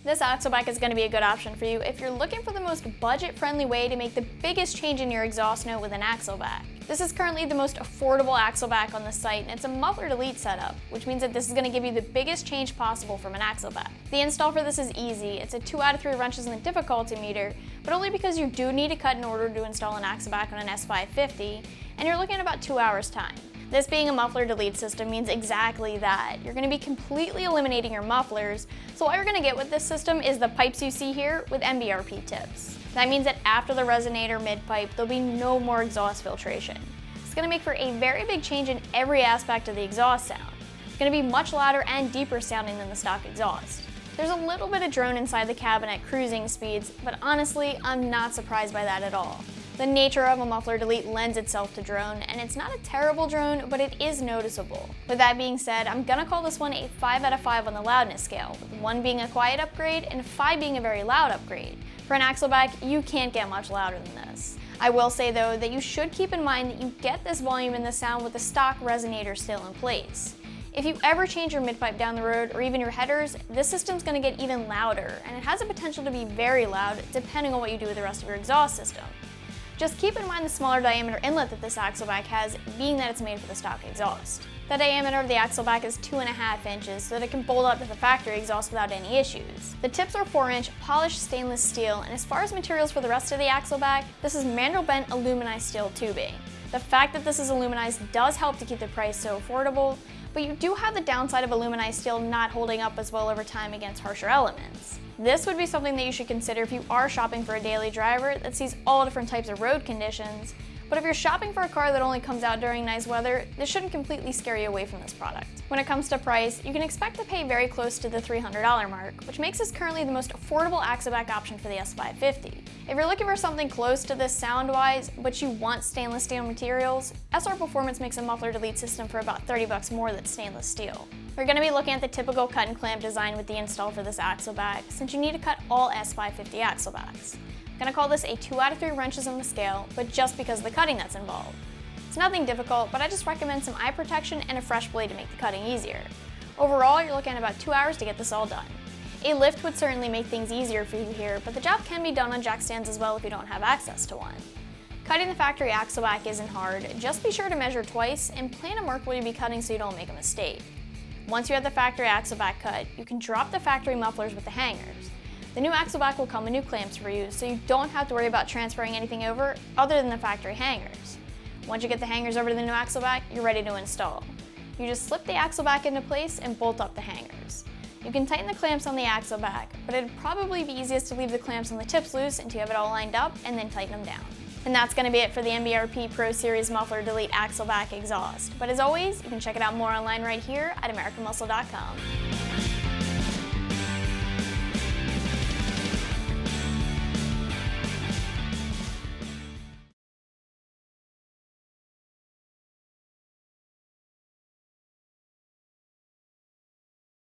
This axle back is going to be a good option for you if you're looking for the most budget-friendly way to make the biggest change in your exhaust note with an axle back. This is currently the most affordable axle back on the site, and it's a muffler delete setup, which means that this is going to give you the biggest change possible from an axle back. The install for this is easy. It's a 2 out of 3 wrenches in the difficulty meter, but only because you do need a cut in order to install an axle back on an S550, and you're looking at about 2 hours time. This being a muffler delete system means exactly that. You're going to be completely eliminating your mufflers, so all you're going to get with this system is the pipes you see here with MBRP tips. That means that after the resonator mid-pipe, there'll be no more exhaust filtration. It's going to make for a very big change in every aspect of the exhaust sound. It's going to be much louder and deeper sounding than the stock exhaust. There's a little bit of drone inside the cabin at cruising speeds, but honestly, I'm not surprised by that at all. The nature of a muffler delete lends itself to drone, and it's not a terrible drone, but it is noticeable. With that being said, I'm gonna call this one a 5 out of 5 on the loudness scale, with 1 being a quiet upgrade and 5 being a very loud upgrade. For an axle back, you can't get much louder than this. I will say though that you should keep in mind that you get this volume in the sound with the stock resonator still in place. If you ever change your mid-pipe down the road, or even your headers, this system's gonna get even louder, and it has the potential to be very loud depending on what you do with the rest of your exhaust system. Just keep in mind the smaller diameter inlet that this axle back has, being that it's made for the stock exhaust. The diameter of the axle back is 2.5 inches, so that it can bolt up to the factory exhaust without any issues. The tips are 4-inch polished stainless steel, and as far as materials for the rest of the axle back, this is mandrel bent aluminized steel tubing. The fact that this is aluminized does help to keep the price so affordable, but you do have the downside of aluminized steel not holding up as well over time against harsher elements. This would be something that you should consider if you are shopping for a daily driver that sees all different types of road conditions, but if you're shopping for a car that only comes out during nice weather, this shouldn't completely scare you away from this product. When it comes to price, you can expect to pay very close to the $300 mark, which makes this currently the most affordable axle back option for the S550. If you're looking for something close to this sound-wise, but you want stainless steel materials, SR Performance makes a muffler delete system for about $30 more that's stainless steel. We're going to be looking at the typical cut and clamp design with the install for this axle back, since you need to cut all S550 axle backs. I'm going to call this a 2 out of 3 wrenches on the scale, but just because of the cutting that's involved. It's nothing difficult, but I just recommend some eye protection and a fresh blade to make the cutting easier. Overall, you're looking at about 2 hours to get this all done. A lift would certainly make things easier for you here, but the job can be done on jack stands as well if you don't have access to one. Cutting the factory axle back isn't hard, just be sure to measure twice and plan to mark where you'll be cutting so you don't make a mistake. Once you have the factory axle back cut, you can drop the factory mufflers with the hangers. The new axle back will come with new clamps for you, so you don't have to worry about transferring anything over other than the factory hangers. Once you get the hangers over to the new axle back, you're ready to install. You just slip the axle back into place and bolt up the hangers. You can tighten the clamps on the axle back, but it'd probably be easiest to leave the clamps on the tips loose until you have it all lined up and then tighten them down. And that's going to be it for the MBRP Pro Series Muffler Delete Axle Back Exhaust. But as always, you can check it out more online right here at AmericanMuscle.com.